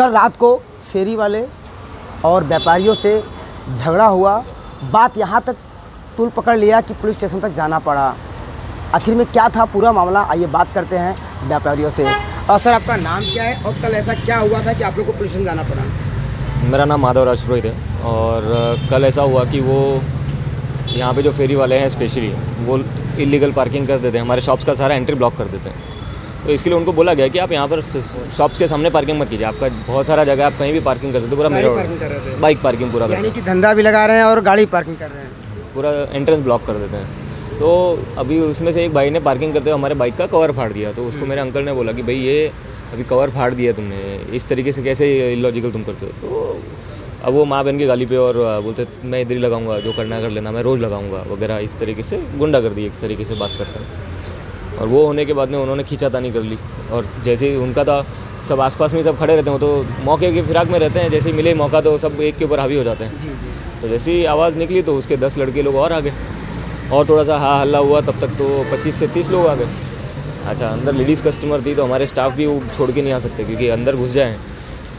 कल रात को फेरी वाले और व्यापारियों से झगड़ा हुआ। बात यहाँ तक तूल पकड़ लिया कि पुलिस स्टेशन तक जाना पड़ा। आखिर में क्या था पूरा मामला, आइए बात करते हैं व्यापारियों से। और सर, आपका नाम क्या है और कल ऐसा क्या हुआ था कि आप लोग को पुलिस स्टेशन जाना पड़ा? मेरा नाम माधव राज पुरोहित है और कल ऐसा हुआ कि वो यहाँ पे जो फेरी वाले हैं स्पेशली वो इलीगल पार्किंग कर देते हैं, हमारे शॉप्स का सारा एंट्री ब्लॉक कर देते हैं। तो इसके लिए उनको बोला गया कि आप यहाँ पर शॉप्स के सामने पार्किंग मत कीजिए, आपका बहुत सारा जगह आप कहीं भी पार्किंग कर सकते हो। पूरा मेरा बाइक पार्किंग पूरा यानी कि धंधा भी लगा रहे हैं और गाड़ी पार्किंग कर रहे हैं, पूरा एंट्रेंस ब्लॉक कर देते हैं। तो अभी उसमें से एक भाई ने पार्किंग करते हुए हमारे बाइक का कवर फाड़ दिया। तो उसको मेरे अंकल ने बोला कि भाई ये अभी कवर फाड़ दिया तुमने, इस तरीके से कैसे इलॉजिकल तुम करते हो। तो अब वो माँ बहन की गाली पे और बोलते मैं इधर ही लगाऊंगा, जो करना है कर लेना, मैं रोज़ लगाऊंगा वगैरह, इस तरीके से गुंडागर्दी एक तरीके से बात करता है। और वो होने के बाद में उन्होंने खींचातानी कर ली और जैसे ही उनका था सब आसपास में सब खड़े रहते हैं, तो मौके की फिराक में रहते हैं, जैसे ही मिले मौका तो सब एक के ऊपर हावी हो जाते हैं। तो जैसे ही आवाज़ निकली तो उसके 10 लड़के लोग और आ गए और थोड़ा सा हा हल्ला हुआ, तब तक तो 25 से 30 लोग आ गए। अच्छा, अंदर लेडीज़ कस्टमर थी तो हमारे स्टाफ भी वो छोड़ के नहीं आ सकते क्योंकि अंदर घुस जाएँ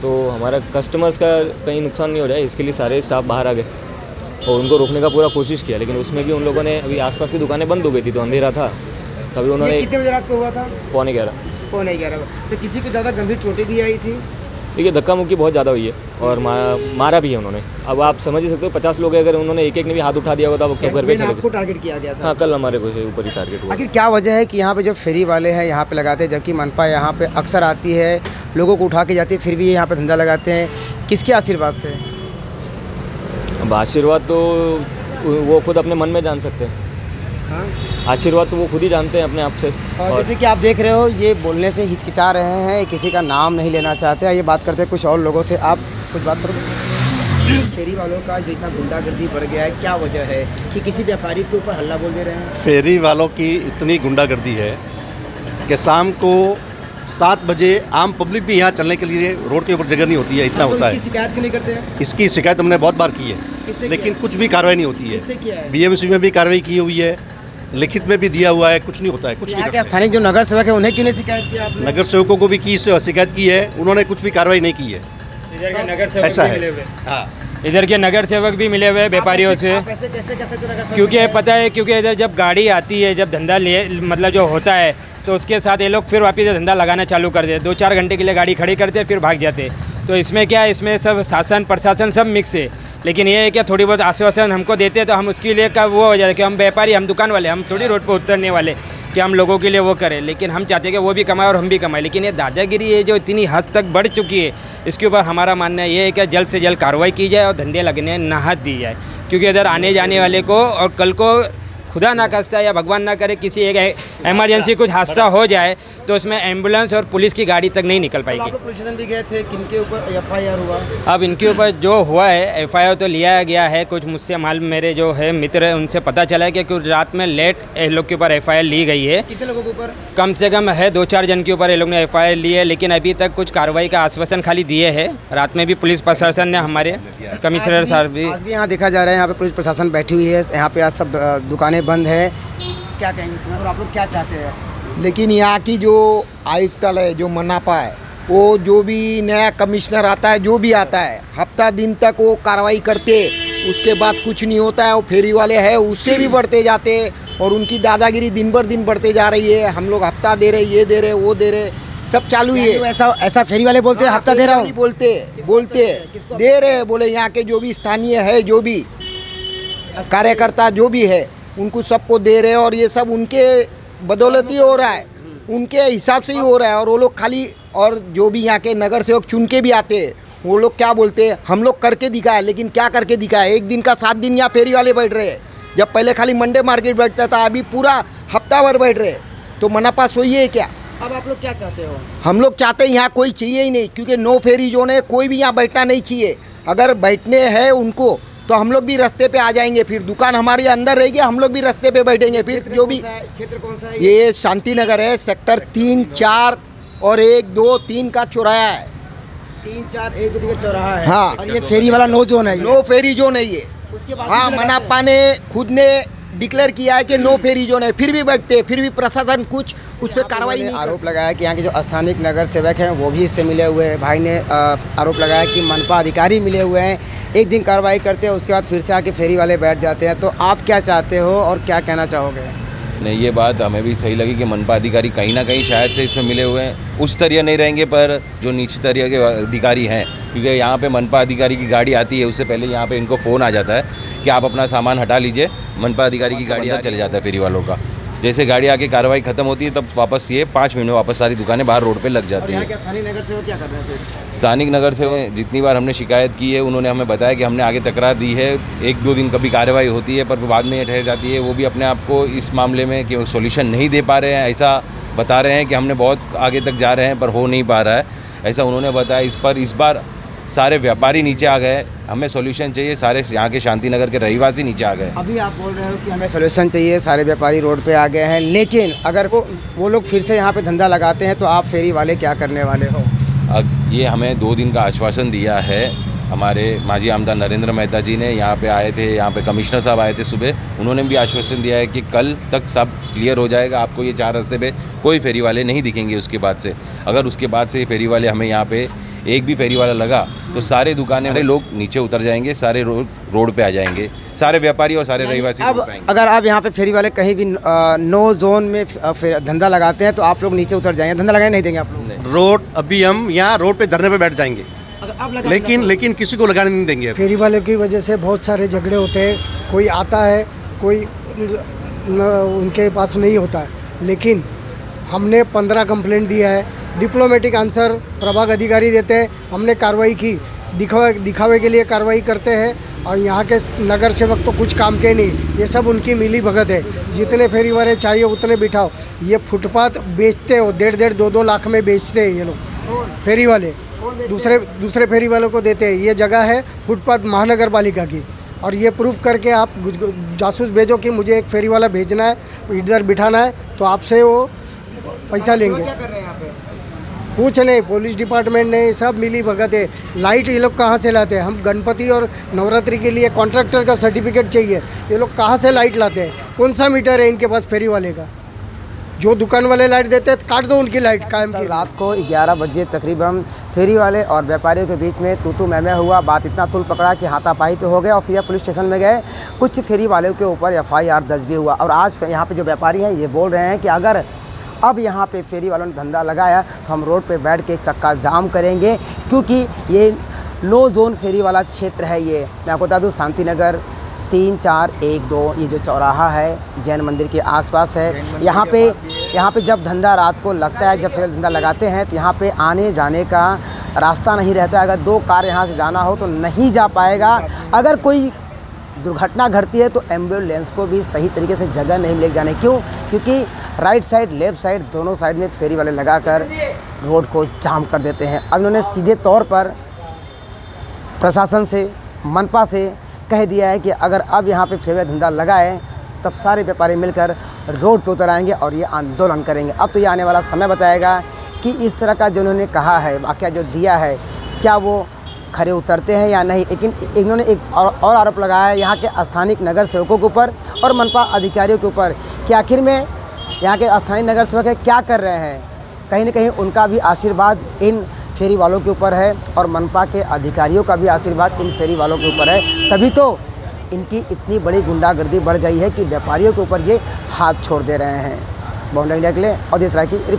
तो हमारा कस्टमर्स का कहीं नुकसान नहीं हो जाए, इसके लिए सारे स्टाफ बाहर आ गए और उनको रोकने का पूरा कोशिश किया। लेकिन उसमें भी उन लोगों ने, अभी आसपास की दुकानें बंद हो गई थी तो अंधेरा था, तभी उन्होंने। कितने बजे रात को हुआ था? 11:15। 11:15। तो किसी को ज़्यादा गंभीर चोटें भी आई थी? देखिए, धक्का मुक्की बहुत ज़्यादा हुई है और मारा भी है उन्होंने। अब आप समझ ही सकते हो 50 लोग अगर उन्होंने एक ने भी हाथ उठा दिया होता वो घर पे चले। आपको टारगेट किया गया था? हाँ, कल हमारे को ऊपर ही टारगेट हुआ। आखिर क्या वजह है कि यहाँ पे जो फेरी वाले हैं यहाँ पे लगाते हैं, जबकि मनपा यहाँ पे अक्सर आती है, लोगों को उठा के जाती है, फिर भी यहाँ पे धंधा लगाते हैं? किसके आशीर्वाद से? अब आशीर्वाद तो वो खुद अपने मन में जान सकते हैं। हाँ? आशीर्वाद तो वो खुद ही जानते हैं अपने आप से। और जैसे कि आप देख रहे हो ये बोलने से हिचकिचा रहे हैं, किसी का नाम नहीं लेना चाहते। ये बात करते हैं कुछ और लोगों से। आप कुछ बात करो। फेरी वालों का जो इतना गुंडागर्दी बढ़ गया है, क्या वजह है कि किसी व्यापारी के ऊपर हल्ला बोल दे रहे हैं? फेरी वालों की इतनी गुंडागर्दी है कि शाम को 7 बजे आम पब्लिक भी यहाँ चलने के लिए रोड के ऊपर जगह नहीं होती है, इतना होता है। इसकी शिकायत क्यों नहीं करते हैं? इसकी शिकायत हमने बहुत बार की है, लेकिन कुछ भी कार्रवाई नहीं होती है। बीएमसी में भी कार्रवाई की हुई है, लिखित में भी दिया हुआ है, कुछ नहीं होता है, कुछ नहीं। स्थानीय जो नगर सेवक है उन्हें क्यों नहीं शिकायत किया आपने? नगर सेवकों को भी की शिकायत की है, उन्होंने कुछ भी कार्रवाई नहीं की है। इधर के नगर सेवक ऐसा भी है। मिले हुए। हाँ, इधर के नगर सेवक भी मिले हुए व्यापारियों से, क्योंकि पता है, क्योंकि इधर जब गाड़ी आती है, जब धंधा मतलब जो होता है तो उसके साथ ये लोग फिर वापस धंधा लगाना चालू कर देते। 2-4 घंटे के लिए गाड़ी खड़ी करते फिर भाग जाते। तो इसमें क्या है, इसमें सब शासन प्रशासन सब मिक्स है। लेकिन ये है कि थोड़ी बहुत आश्वासन हमको देते तो हम उसके लिए का वो हो जाए कि हम व्यापारी, हम दुकान वाले, हम थोड़ी रोड पर उतरने वाले कि हम लोगों के लिए वो करें। लेकिन हम चाहते हैं कि वो भी कमाए और हम भी कमाएं। लेकिन ये दादागिरी है जो इतनी हद तक बढ़ चुकी है, इसके ऊपर हमारा मानना ये है कि जल्द से जल्द कार्रवाई की जाए और धंधे लगने नाहत दी जाए। क्योंकि इधर आने जाने वाले को, और कल को खुदा ना खास्ता या भगवान ना करे किसी एक इमरजेंसी कुछ हादसा हो जाए तो उसमें एम्बुलेंस और पुलिस की गाड़ी तक नहीं निकल पाएगी। आप पुलिस स्टेशन भी गए थे, किनके ऊपर एफआईआर हुआ? अब इनके ऊपर जो हुआ है एफआईआर तो लिया गया है। कुछ मुझसे मालूम, मेरे जो है मित्र है उनसे पता चला है कि कुछ रात में लेट ये लोग के ऊपर एफआईआर ली गई है। कितने लोगों के ऊपर? कम से कम है 2-4 जन के ऊपर ये लोग ने एफआईआर ली है। लेकिन अभी तक कुछ कार्रवाई का आश्वासन खाली दिए है। रात में भी पुलिस प्रशासन ने, हमारे कमिश्नर साहब भी, आज भी यहाँ देखा जा रहा है, यहाँ पे पुलिस प्रशासन बैठी हुई है। यहाँ पे आज सब दुकानें बंद है। क्या कहेंगे इसमें और आप लोग क्या चाहते हैं? लेकिन यहाँ की जो आयुक्तालय है, जो मनपा है, वो जो भी नया कमिश्नर आता है, जो भी आता है, हफ्ता दिन तक वो कार्रवाई करते, उसके बाद कुछ नहीं होता है। वो फेरी वाले हैं उससे भी बढ़ते जाते और उनकी दादागिरी दिन भर दिन बढ़ते जा रही है। हम लोग हफ्ता दे रहे, ये दे रहे, वो दे रहे, सब चालू ही है। ऐसा फेरी वाले बोलते हैं हफ्ता दे रहा हूँ, बोलते दे रहे, बोले यहाँ के जो भी स्थानीय है, जो भी कार्यकर्ता जो भी है, उनको सबको दे रहे हैं और ये सब उनके बदौलत ही हो रहा है, उनके हिसाब से ही हो रहा है। और वो लोग खाली, और जो भी यहाँ के नगर सेवक चुन के भी आते हैं, वो लोग क्या बोलते हैं, हम लोग करके दिखाए। लेकिन क्या करके दिखाए? एक दिन का 7 दिन यहाँ फेरी वाले बैठ रहे हैं, जब पहले खाली मंडे मार्केट बैठता था, अभी पूरा हफ्ता भर बैठ रहे। तो मनपा सोई है क्या? अब आप लोग क्या चाहते हो? हम लोग चाहते हैं यहाँ कोई चाहिए ही नहीं, क्योंकि नो फेरी जोन है, कोई भी यहाँ बैठना नहीं चाहिए। अगर बैठने हैं उनको तो हम लोग भी रास्ते पे आ जाएंगे, फिर दुकान हमारी अंदर रहेगी, हम लोग भी रास्ते पे बैठेंगे। फिर जो भी क्षेत्र कौन सा है? ये शांति नगर है, सेक्टर 3, 4 और 1, 2, 3 का चौराहा है। 3, 4, 1, 2 का चौराहा है। हाँ, और ये फेरी वाला नो जोन है, नो फेरी जोन है ये। उसके बाद हाँ, मनपा ने खुद ने डिक्लेयर किया है कि नो फेरी जोन है, फिर भी बैठते हैं, फिर भी प्रशासन कुछ उस पर कार्रवाई नहीं आरोप लगाया कि यहाँ के जो स्थानीय नगर सेवक हैं वो भी इससे मिले हुए हैं। भाई ने आरोप लगाया कि मनपा अधिकारी मिले हुए हैं, एक दिन कार्रवाई करते हैं उसके बाद फिर से आके फेरी वाले बैठ जाते हैं। तो आप क्या चाहते हो और क्या कहना चाहोगे? नहीं, ये बात हमें भी सही लगी कि मनपा अधिकारी कहीं ना कहीं शायद से इसमें मिले हुए हैं। उच्च स्तरीय नहीं रहेंगे पर जो नीचे स्तरीय के अधिकारी हैं, क्योंकि यहाँ पे मनपा अधिकारी की गाड़ी आती है उससे पहले यहाँ पे इनको फ़ोन आ जाता है कि आप अपना सामान हटा लीजिए, मनपा अधिकारी की गाड़ी अंदर चले जाता है फेरी वालों का। जैसे गाड़ी आके कार्रवाई खत्म होती है तब वापस ये 5 मिनट में वापस सारी दुकानें बाहर रोड पे लग जाती हैं। स्थानीय नगर सेवक क्या कर रहे हैं? स्थानिक नगर से जितनी बार हमने शिकायत की है उन्होंने हमें बताया कि हमने आगे तकरार दी है, 1-2 दिन कभी कार्रवाई होती है पर बाद में ये ठहर जाती है। वो भी अपने आप को इस मामले में कि सोल्यूशन नहीं दे पा रहे हैं, ऐसा बता रहे हैं कि हमने बहुत आगे तक जा रहे हैं पर हो नहीं पा रहा है, ऐसा उन्होंने बताया। इस बार सारे व्यापारी नीचे आ गए, हमें सॉल्यूशन चाहिए, सारे यहाँ के शांति नगर के रहवासी नीचे आ गए। अभी आप बोल रहे हो कि हमें सॉल्यूशन चाहिए, सारे व्यापारी रोड पे आ गए हैं, लेकिन अगर वो लोग फिर से यहाँ पे धंधा लगाते हैं तो आप फेरी वाले क्या करने वाले हो? अब ये हमें 2 दिन का आश्वासन दिया है हमारे माजी आमदार नरेंद्र मेहता जी ने, यहाँ पे आए थे, यहाँ पे कमिश्नर साहब आए थे सुबह, उन्होंने भी आश्वासन दिया है कि कल तक सब क्लियर हो जाएगा, आपको ये 4 रास्ते पे कोई फेरी वाले नहीं दिखेंगे उसके बाद से। अगर उसके बाद से ये फेरी वाले हमें यहाँ पे एक भी फेरी वाला लगा तो सारे दुकानें वाले लोग नीचे उतर जाएंगे, सारे रोड पे आ जाएंगे, सारे व्यापारी और सारे रहवासी रोड पे आएंगे। अगर आप यहाँ पे फेरी वाले कहीं भी नो जोन में धंधा लगाते हैं तो आप लोग नीचे उतर जाएंगे, धंधा लगाने नहीं देंगे आप लोग? रोड अभी हम यहाँ रोड पे धरने पे बैठ जाएंगे, लेकिन किसी को लगाने नहीं देंगे। फेरी वाले की वजह से बहुत सारे झगड़े होते हैं, कोई आता है कोई उनके पास नहीं होता है, लेकिन हमने 15 कंप्लेंट दिया है, डिप्लोमेटिक आंसर प्रभाग अधिकारी देते हैं, हमने कार्रवाई की, दिखावे के लिए कार्रवाई करते हैं। और यहाँ के नगर सेवक तो कुछ काम के नहीं, ये सब उनकी मिली भगत है, जितने फेरी वाले चाहिए उतने बिठाओ। ये फुटपाथ बेचते हो, 1.5-2 लाख में बेचते हैं ये लोग फेरी वाले, दूसरे फेरी वालों को देते हैं। ये जगह है फुटपाथ महानगर पालिका की, और ये प्रूफ करके आप जासूस भेजो कि मुझे एक फेरी वाला भेजना है, इधर बिठाना है, तो आपसे वो पैसा लेंगे। क्या कर रहे हैं यहाँ पे? कुछ नहीं, पुलिस डिपार्टमेंट नहीं, सब मिली भगत है। लाइट ये लोग कहाँ से लाते हैं? हम गणपति और नवरात्रि के लिए कॉन्ट्रैक्टर का सर्टिफिकेट चाहिए, ये लोग कहाँ से लाइट लाते हैं? कौन सा मीटर है इनके पास फेरी वाले का? जो दुकान वाले लाइट देते हैं काट दो उनकी लाइट कायम की। रात को 11 बजे तकरीबन फेरी वाले और व्यापारियों के बीच में तू मैं हुआ, बात इतना तुल पकड़ा कि हाथापाई पे हो गए और फिर पुलिस स्टेशन में गए। कुछ फेरी वालों के ऊपर FIR दर्ज भी हुआ। और आज यहाँ पे जो व्यापारी हैं ये बोल रहे हैं कि अगर अब यहाँ पे फेरी वालों ने धंधा लगाया तो हम रोड पे बैठ के चक्का जाम करेंगे, क्योंकि ये नो जोन फेरी वाला क्षेत्र है। ये मैं आपको बता दूँ, शांति नगर 3-4-1-2 ये जो चौराहा है जैन मंदिर के आसपास है। यहाँ पे जब धंधा रात को लगता है, जब फिर धंधा लगाते हैं तो यहाँ पे आने जाने का रास्ता नहीं रहता। अगर 2 कार यहाँ से जाना हो तो नहीं जा पाएगा। अगर कोई दुर्घटना घटती है तो एम्बुलेंस को भी सही तरीके से जगह नहीं मिलेगी जाने। क्यों? क्योंकि राइट साइड लेफ़्ट साइड दोनों साइड में फेरी वाले लगाकर रोड को जाम कर देते हैं। अब इन्होंने सीधे तौर पर प्रशासन से, मनपा से कह दिया है कि अगर अब यहाँ पे फेरी वाला धंधा लगाए तब सारे व्यापारी मिलकर रोड पे उतर आएंगे और ये आंदोलन करेंगे। अब तो ये आने वाला समय बताएगा कि इस तरह का जो उन्होंने कहा है, वाक़या जो दिया है, क्या वो खड़े उतरते हैं या नहीं। लेकिन इन्होंने एक और आरोप लगाया है यहाँ के स्थानीय नगर सेवकों के ऊपर और मनपा अधिकारियों के ऊपर कि आखिर में यहाँ के स्थानीय नगर सेवक क्या कर रहे हैं। कहीं ना कहीं उनका भी आशीर्वाद इन फेरी वालों के ऊपर है और मनपा के अधिकारियों का भी आशीर्वाद इन फेरी वालों के ऊपर है। तभी तो इनकी इतनी बड़ी गुंडागर्दी बढ़ गई है कि व्यापारियों के ऊपर ये हाथ छोड़ दे रहे हैं। बॉन्ड इंडिया के लिए अवधेश राय की रिपोर्ट।